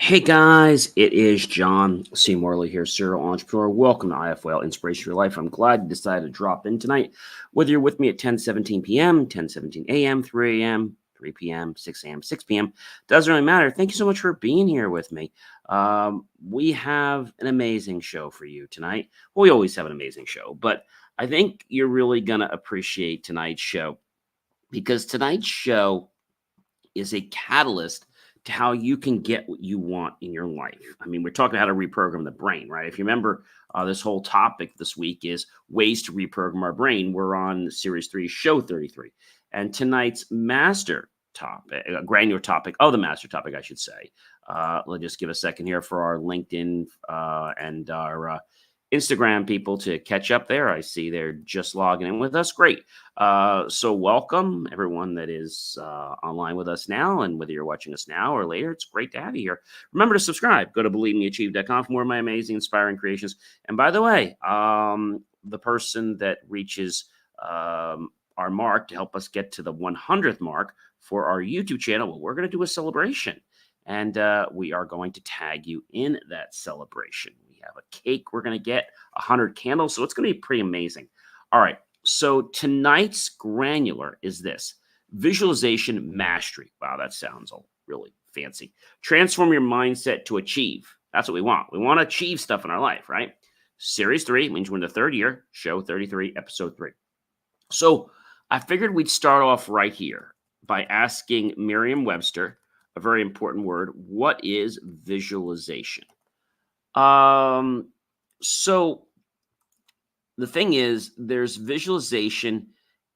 Hey guys, it is John C. Morley here, serial entrepreneur. Welcome to IFL Inspiration for Your Life. I'm glad you decided to drop in tonight. Whether you're with me at 10:17 p.m., 10:17 a.m., 3 a.m., 3 p.m., 6 a.m., 6 p.m., doesn't really matter. Thank you so much for being here with me. We have an amazing show for you tonight. Well, we always have an amazing show, but I think you're really going to appreciate tonight's show because tonight's show is a catalyst to how you can get what you want in your life. I mean, we're talking how to reprogram the brain, right? If you remember, this whole topic this week is ways to reprogram our brain. We're on Series 3, Show 33. And tonight's master topic, granular topic, the master topic, I should say. Let's just give a second here for our LinkedIn and our Instagram people to catch up there. I see they're just logging in with us. Great. So welcome everyone that is online with us now, and whether you're watching us now or later, it's great to have you here. Remember to subscribe. Go to believemeachieve.com for more of my amazing, inspiring creations. And by the way, the person that reaches our mark to help us get to the 100th mark for our YouTube channel, well, we're going to do a celebration. And we are going to tag you in that celebration. We have a cake we're going to get, 100 candles. So it's going to be pretty amazing. All right. So tonight's granular is this: visualization mastery. Wow, that sounds all really fancy. Transform your mindset to achieve. That's what we want. We want to achieve stuff in our life, right? Series 3 means we're in the third year, show 33, episode 3. So I figured we'd start off right here by asking Merriam-Webster a very important word. What is visualization? So the thing is, there's visualization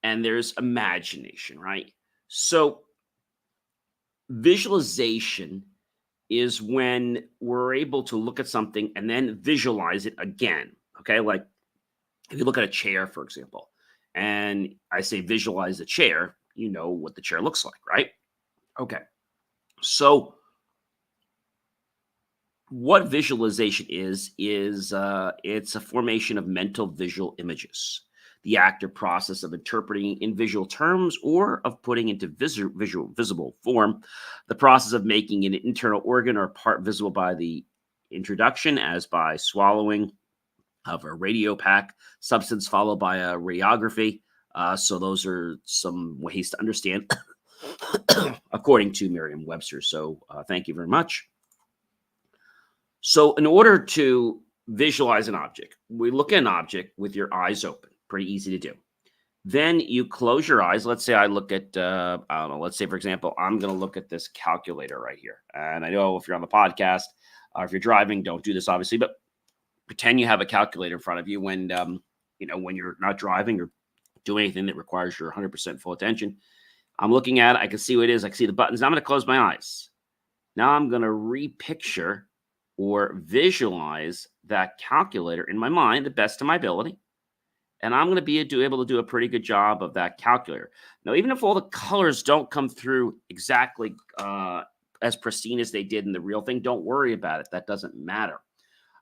and there's imagination, right? So visualization is when we're able to look at something and then visualize it again. Okay. Like if you look at a chair, for example, and I say visualize the chair, you know what the chair looks like, right? Okay. So what visualization is it's a formation of mental visual images, the act or process of interpreting in visual terms or of putting into visible form, the process of making an internal organ or part visible by the introduction, as by swallowing of a radiopac substance followed by a radiography. So those are some ways to understand according to Merriam-Webster. So thank you very much. So in order to visualize an object, we look at an object with your eyes open. Pretty easy to do. Then you close your eyes. Let's say I look at, I don't know, let's say, for example, I'm going to look at this calculator right here. And I know if you're on the podcast, or if you're driving, don't do this, obviously, but pretend you have a calculator in front of you when, when you're not driving or doing anything that requires your 100% full attention. I'm looking at it. I can see what it is. I can see the buttons. Now I'm going to close my eyes. Now I'm going to repicture or visualize that calculator in my mind, the best of my ability. And I'm going to be able to do a pretty good job of that calculator. Now, even if all the colors don't come through exactly as pristine as they did in the real thing, don't worry about it. That doesn't matter.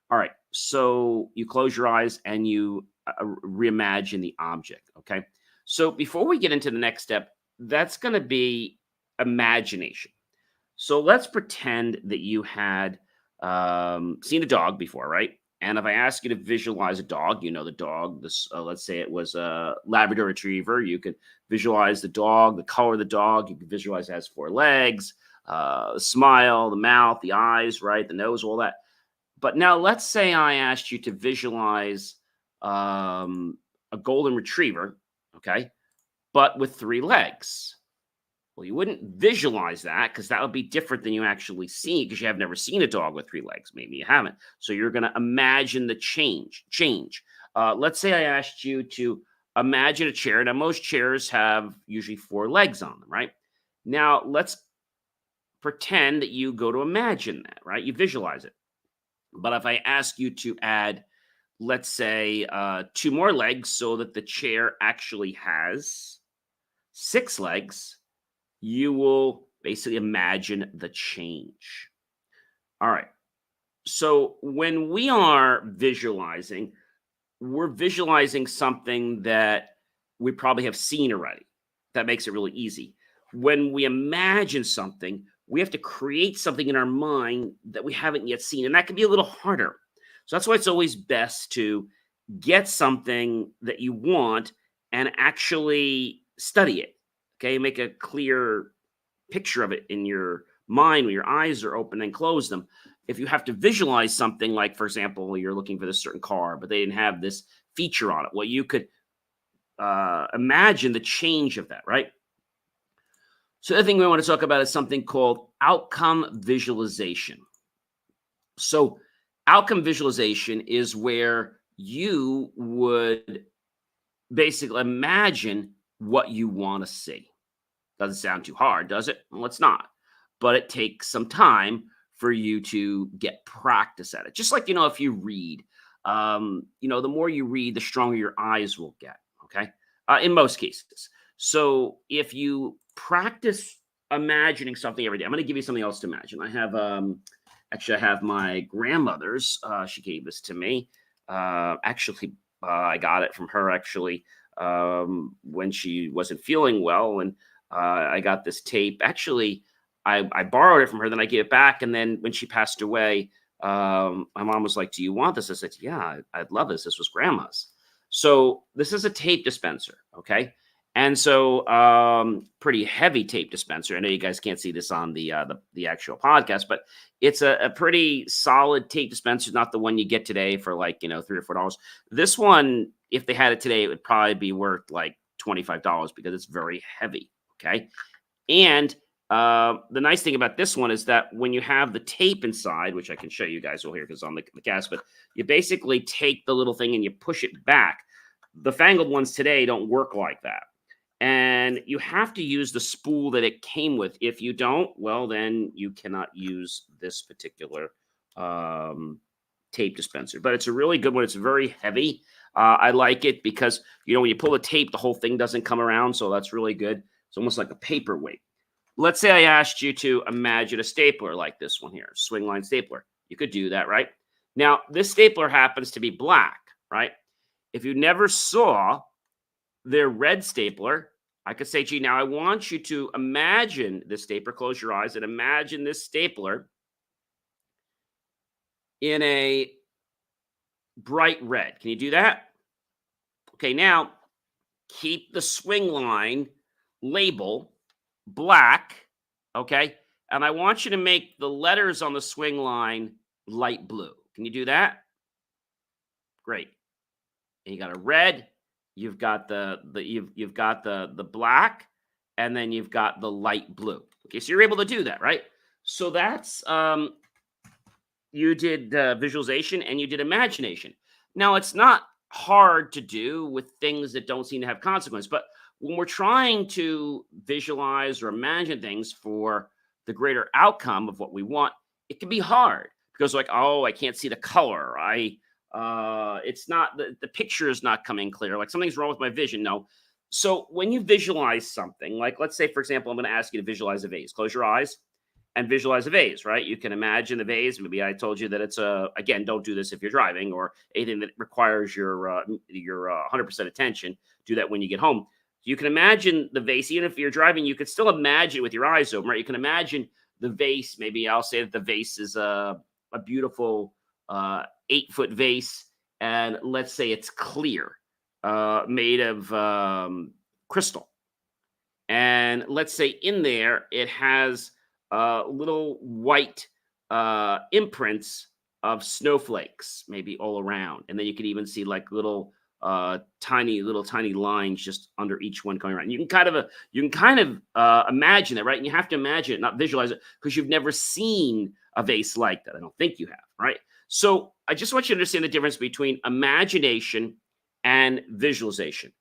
All right. So you close your eyes and you reimagine the object. Okay. So before we get into the next step, that's going to be imagination. So let's pretend that you had seen a dog before, right? And if I ask you to visualize a dog, you know the dog, this let's say it was a Labrador Retriever, you could visualize the dog, the color of the dog, you could visualize it has 4 legs, the smile, the mouth, the eyes, right? The nose, all that. But now let's say I asked you to visualize a golden retriever, okay, but with 3 legs. Well, you wouldn't visualize that because that would be different than you actually see, because you have never seen a dog with 3 legs. Maybe you haven't. So you're going to imagine the change. Let's say I asked you to imagine a chair. Now, most chairs have usually 4 legs on them, right? Now, let's pretend that you go to imagine that, right? You visualize it. But if I ask you to add, let's say, 2 more legs so that the chair actually has 6 legs, you will basically imagine the change. All right. So when we are visualizing, we're visualizing something that we probably have seen already. That makes it really easy. When we imagine something, we have to create something in our mind that we haven't yet seen. And that can be a little harder. So that's why it's always best to get something that you want and actually study it. Okay. Make a clear picture of it in your mind when your eyes are open and close them. If you have to visualize something, like, for example, you're looking for this certain car, but they didn't have this feature on it, well, you could imagine the change of that, right? So the other thing we want to talk about is something called outcome visualization. So outcome visualization is where you would basically imagine what you want to see. Doesn't sound too hard, does it? Well, it's not. But it takes some time for you to get practice at it. Just like, if you read, the more you read, the stronger your eyes will get. Okay. In most cases. So if you practice imagining something every day, I'm going to give you something else to imagine. I have, I have my grandmother's, she gave this to me. I got it from her actually, when she wasn't feeling well. And I got this tape. Actually, I borrowed it from her, then I gave it back. And then when she passed away, my mom was like, "Do you want this?" I said, "Yeah, I'd love this. This was grandma's." So this is a tape dispenser. Okay. And so pretty heavy tape dispenser. I know you guys can't see this on the actual podcast, but it's a pretty solid tape dispenser, not the one you get today for like, $3 or $4. This one, if they had it today, it would probably be worth like $25 because it's very heavy. Okay. And the nice thing about this one is that when you have the tape inside, which I can show you guys over here because on the cast, but you basically take the little thing and you push it back. The fangled ones today don't work like that. And you have to use the spool that it came with. If you don't, well, then you cannot use this particular tape dispenser. But it's a really good one. It's very heavy. I like it because, when you pull the tape, the whole thing doesn't come around. So that's really good. It's almost like a paperweight. Let's say I asked you to imagine a stapler like this one here, swing line stapler. You could do that, right? Now, this stapler happens to be black, right? If you never saw their red stapler, I could say, gee, now I want you to imagine this stapler. Close your eyes and imagine this stapler in a bright red. Can you do that? Okay, now keep the swing line label black, okay? And I want you to make the letters on the swing line light blue. Can you do that? Great. And you got a red, you've got you've got the black, and then you've got the light blue. Okay, so you're able to do that, right? So that's you did visualization and you did imagination. Now it's not hard to do with things that don't seem to have consequence, but when we're trying to visualize or imagine things for the greater outcome of what we want, it can be hard because, like, oh, I can't see the color. It's not the picture is not coming clear. Like something's wrong with my vision. No. So when you visualize something, like let's say, for example, I'm going to ask you to visualize a vase. Close your eyes and visualize a vase, right? You can imagine the vase. Maybe I told you that it's again, don't do this if you're driving or anything that requires your 100% attention. Do that when you get home. You can imagine the vase, even if you're driving, you could still imagine it with your eyes open, right? You can imagine the vase. Maybe I'll say that the vase is a beautiful 8-foot vase. And let's say it's clear, made of crystal. And let's say in there, it has little white imprints of snowflakes, maybe all around. And then you can even see like little tiny lines just under each one going around. You can kind of imagine that, right? And you have to imagine it, not visualize it, because you've never seen a vase like that. I don't think you have, right? So I just want you to understand the difference between imagination and visualization.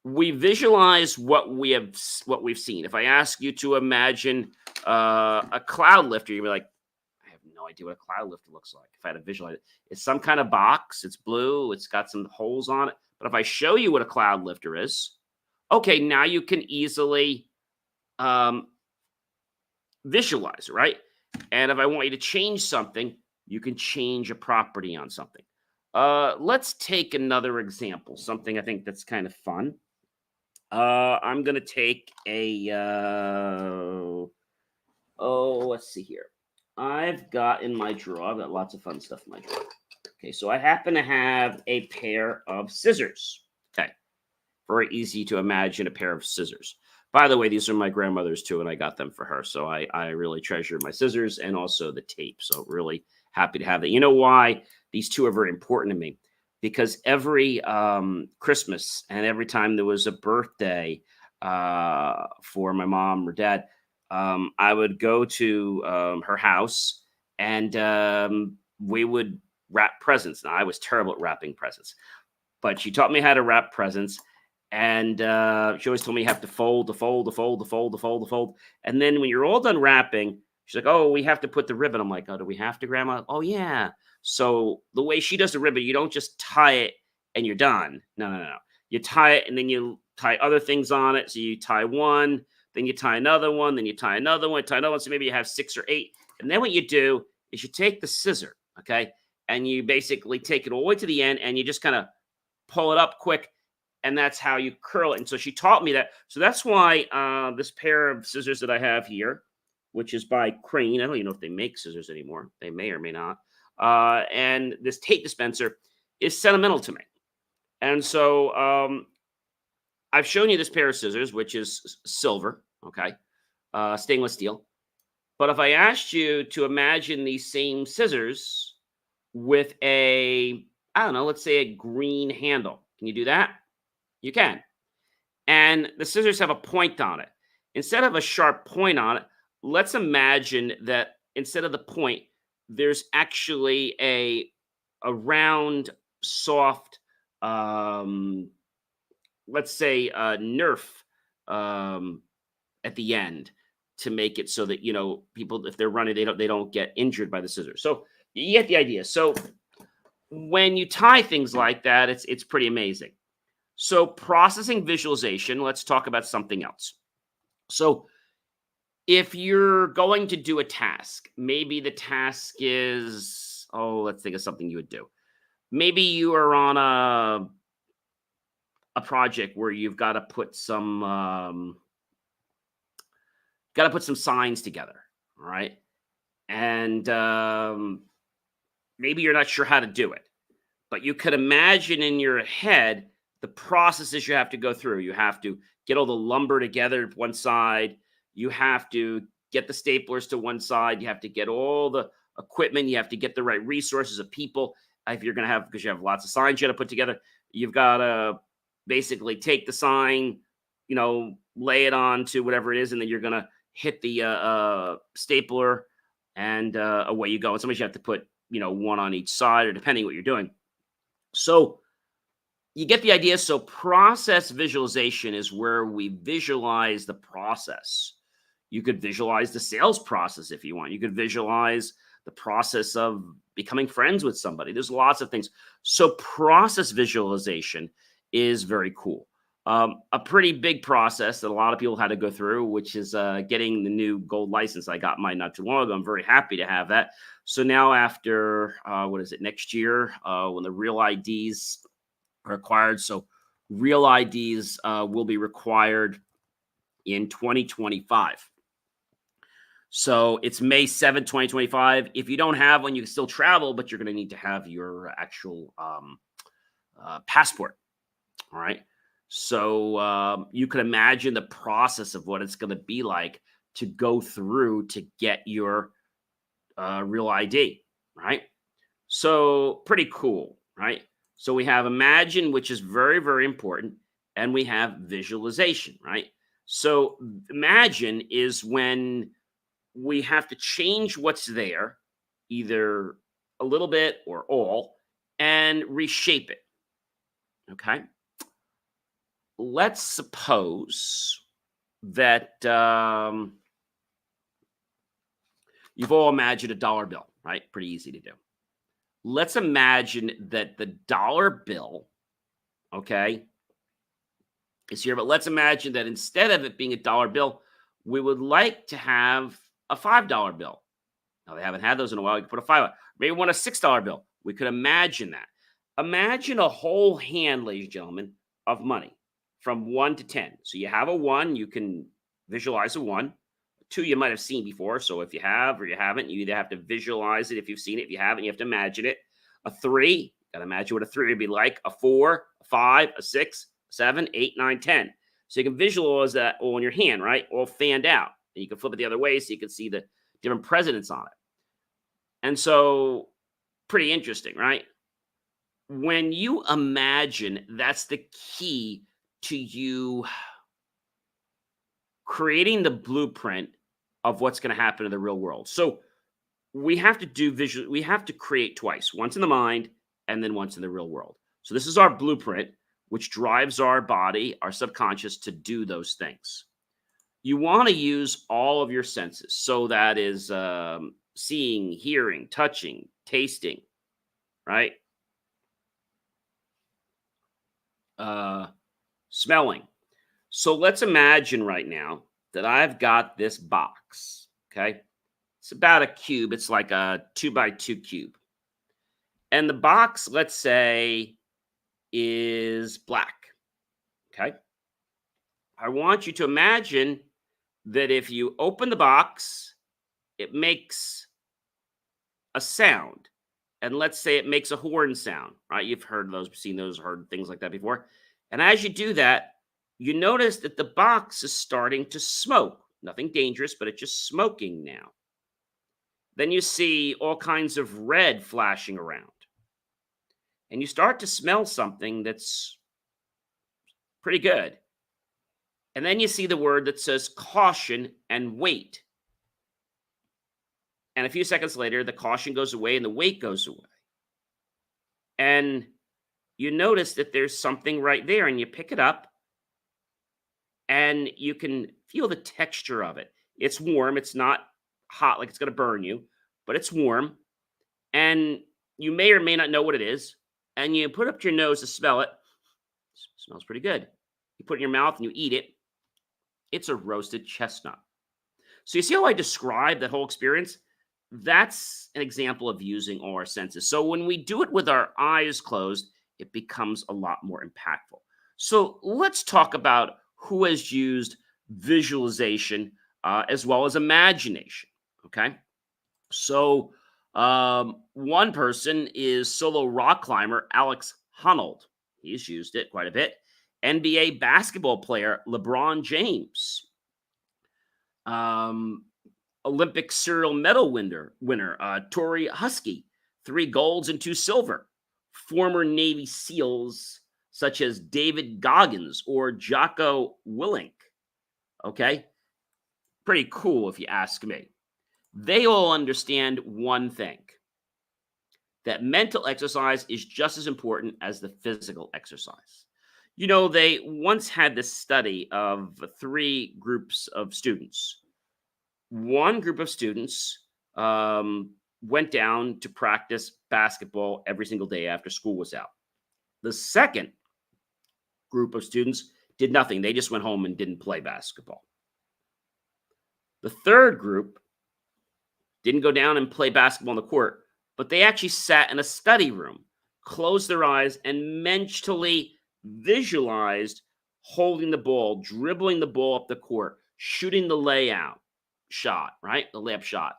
We visualize what we've seen. If I ask you to imagine a cloud lifter, you'll be like, I have no idea what a cloud lifter looks like. If I had to visualize it, it's some kind of box. It's blue. It's got some holes on it. But if I show you what a cloud lifter is, okay, now you can easily visualize it, right? And if I want you to change something, you can change a property on something. Let's take another example, something I think that's kind of fun. I'm going to take a Oh, let's see here. I've got in my drawer, I've got lots of fun stuff in my drawer. Okay, so I happen to have a pair of scissors. Okay, very easy to imagine a pair of scissors. By the way, these are my grandmother's too, and I got them for her. So I really treasure my scissors and also the tape. So really happy to have that. You know why these two are very important to me? Because every Christmas and every time there was a birthday for my mom or dad, I would go to her house and we would wrap presents. Now, I was terrible at wrapping presents, but she taught me how to wrap presents. And she always told me you have to fold, the fold, the fold, the fold, the fold, the fold. And then when you're all done wrapping, she's like, "Oh, we have to put the ribbon." I'm like, "Oh, do we have to, Grandma?" "Oh, yeah." So the way she does the ribbon, you don't just tie it and you're done. No, no, no, no. You tie it and then you tie other things on it. So you tie one, then you tie another one, then you tie another one, tie another one. So maybe you have 6 or 8. And then what you do is you take the scissor, okay, and you basically take it all the way to the end and you just kind of pull it up quick, and that's how you curl it. And so she taught me that. So that's why this pair of scissors that I have here, which is by Crane, I don't even know if they make scissors anymore. They may or may not. And this tape dispenser is sentimental to me. And so I've shown you this pair of scissors, which is silver, okay, stainless steel. But if I asked you to imagine these same scissors with a, I don't know, let's say a green handle, can you do that? You can. And the scissors have a point on it. Instead of a sharp point on it, let's imagine that instead of the point, there's actually a round, soft, um, let's say Nerf at the end to make it so that people, if they're running, they don't get injured by the scissors. So you get the idea. So when you tie things like that, it's pretty amazing. So processing visualization, let's talk about something else. So if you're going to do a task, maybe the task is, let's think of something you would do. Maybe you are on a project where you've got to put some signs together, all right? And maybe you're not sure how to do it, but you could imagine in your head the processes you have to go through. You have to get all the lumber together one side. You have to get the staplers to one side. You have to get all the equipment. You have to get the right resources of people. If you're going to have, because you have lots of signs you got to put together, you've got to basically take the sign, lay it on to whatever it is, and then you're going to hit the stapler, and away you go. And sometimes you have to put, one on each side, or depending what you're doing. So you get the idea. So process visualization is where we visualize the process. You could visualize the sales process if you want. You could visualize the process of becoming friends with somebody. There's lots of things. So process visualization is very cool. A pretty big process that a lot of people had to go through, which is getting the new gold license. I got mine not too long ago. I'm very happy to have that. So now after, next year, when the real IDs are required. So real IDs will be required in 2025. So it's May 7th, 2025. If you don't have one, you can still travel, but you're going to need to have your actual passport. All right. So you can imagine the process of what it's going to be like to go through to get your real ID, right? So pretty cool, right? So we have imagine, which is very, very important, and we have visualization, right? So imagine is when we have to change what's there, either a little bit or all, and reshape it, okay? Let's suppose that you've all imagined a dollar bill, right? Pretty easy to do. Let's imagine that the dollar bill, okay, is here. But let's imagine that instead of it being a dollar bill, we would like to have a $5 bill. Now, they haven't had those in a while. You can put a 5. Maybe we want a $6 bill. We could imagine that. Imagine a whole hand, ladies and gentlemen, of money from 1 to 10. So you have a 1. You can visualize a 1, Two you might have seen before. So if you have or you haven't, you either have to visualize it if you've seen it. If you haven't, you have to imagine it. A three, got to imagine what a three would be like. A four, a five, a six, 7, 8, 9, 10. So you can visualize that all in your hand, right? All fanned out. And you can flip it the other way so you can see the different presidents on it. And so, pretty interesting, right? When you imagine, that's the key to you creating the blueprint of what's going to happen in the real world. So we have to do visual, we have to create twice, once in the mind and then once in the real world. So this is our blueprint, which drives our body, our subconscious to do those things. You want to use all of your senses. So that is seeing, hearing, touching, tasting, right? Smelling. So let's imagine right now that I've got this box, okay? It's about a cube. It's like a 2x2 cube. And the box, let's say, is black, okay? I want you to imagine that if you open the box, it makes a sound. And let's say it makes a horn sound, right? You've heard those, seen those, heard things like that before. And as you do that, you notice that the box is starting to smoke. Nothing dangerous, but it's just smoking now. Then you see all kinds of red flashing around. And you start to smell something that's pretty good. And then you see the word that says caution and wait. And a few seconds later, the caution goes away and the wait goes away. And you notice that there's something right there, and you pick it up and you can feel the texture of it. It's warm. It's not hot like it's going to burn you, but it's warm. And you may or may not know what it is. And you put up your nose to smell it. Smells pretty good. You put it in your mouth and you eat it. It's a roasted chestnut. So you see how I described that whole experience? That's an example of using all our senses. So when we do it with our eyes closed, it becomes a lot more impactful. So let's talk about who has used visualization as well as imagination, okay? So one person is solo rock climber Alex Honnold. He's used it quite a bit. NBA basketball player LeBron James. Olympic serial medal winner Tori Husky, 3 golds and 2 silver. Former Navy SEALs such as David Goggins or Jocko Willink. Okay? Pretty cool if you ask me. They all understand one thing, that mental exercise is just as important as the physical exercise. You know, they once had this study of 3 groups of students. One group of students went down to practice basketball every single day after school was out. The second group of students did nothing. They just went home and didn't play basketball. The third group didn't go down and play basketball on the court, but they actually sat in a study room, closed their eyes, and mentally visualized holding the ball, dribbling the ball up the court, shooting the layout shot, right? The layup shot.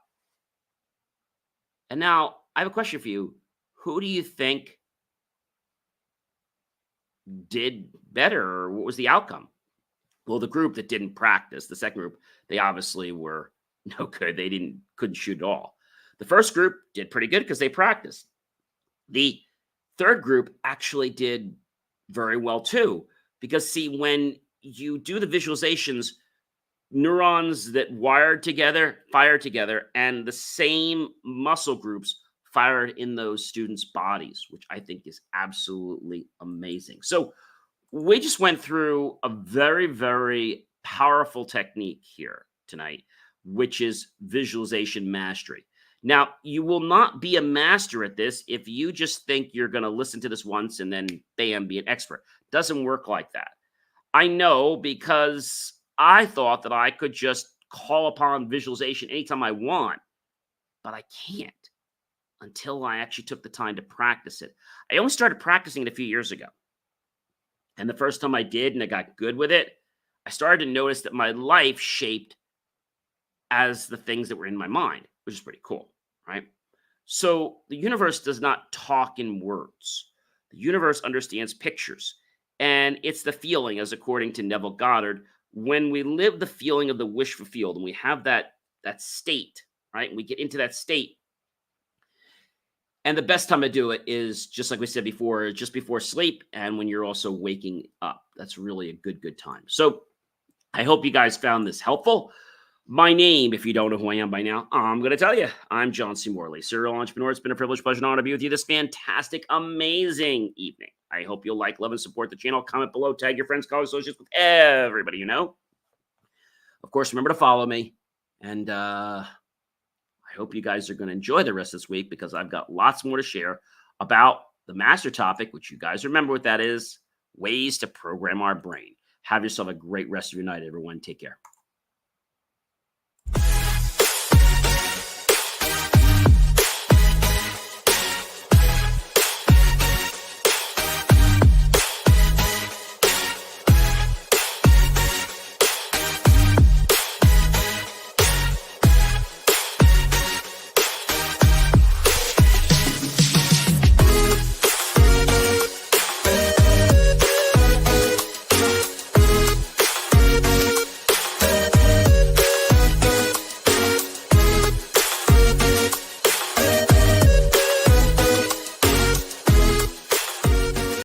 And now I have a question for you. Who do you think did better, or what was the outcome? Well, the group that didn't practice, the second group, they obviously were no good. They couldn't shoot at all. The first group did pretty good because they practiced. The third group actually did very well too, because see, when you do the visualizations, neurons that wired together fire together, and the same muscle groups fired in those students' bodies, which I think is absolutely amazing. So we just went through a very, very powerful technique here tonight, which is visualization mastery. Now, you will not be a master at this if you just think you're going to listen to this once and then bam, be an expert. Doesn't work like that. I know, because I thought that I could just call upon visualization anytime I want, but I can't until I actually took the time to practice it. I only started practicing it a few years ago. And the first time I did and I got good with it, I started to notice that my life shaped as the things that were in my mind, which is pretty cool, right? So the universe does not talk in words. The universe understands pictures. And it's the feeling, as according to Neville Goddard, when we live the feeling of the wish fulfilled and we have that state, right? And we get into that state. And the best time to do it is just like we said before, just before sleep and when you're also waking up. That's really a good time. So I hope you guys found this helpful. My name, if you don't know who I am by now, I'm going to tell you. I'm John C. Morley, serial entrepreneur. It's been a privilege, pleasure, and honor to be with you this fantastic, amazing evening. I hope you'll like, love, and support the channel. Comment below, tag your friends, colleagues, associates, with everybody you know. Of course, remember to follow me. And I hope you guys are going to enjoy the rest of this week because I've got lots more to share about the master topic, which you guys remember what that is, ways to program our brain. Have yourself a great rest of your night, everyone. Take care.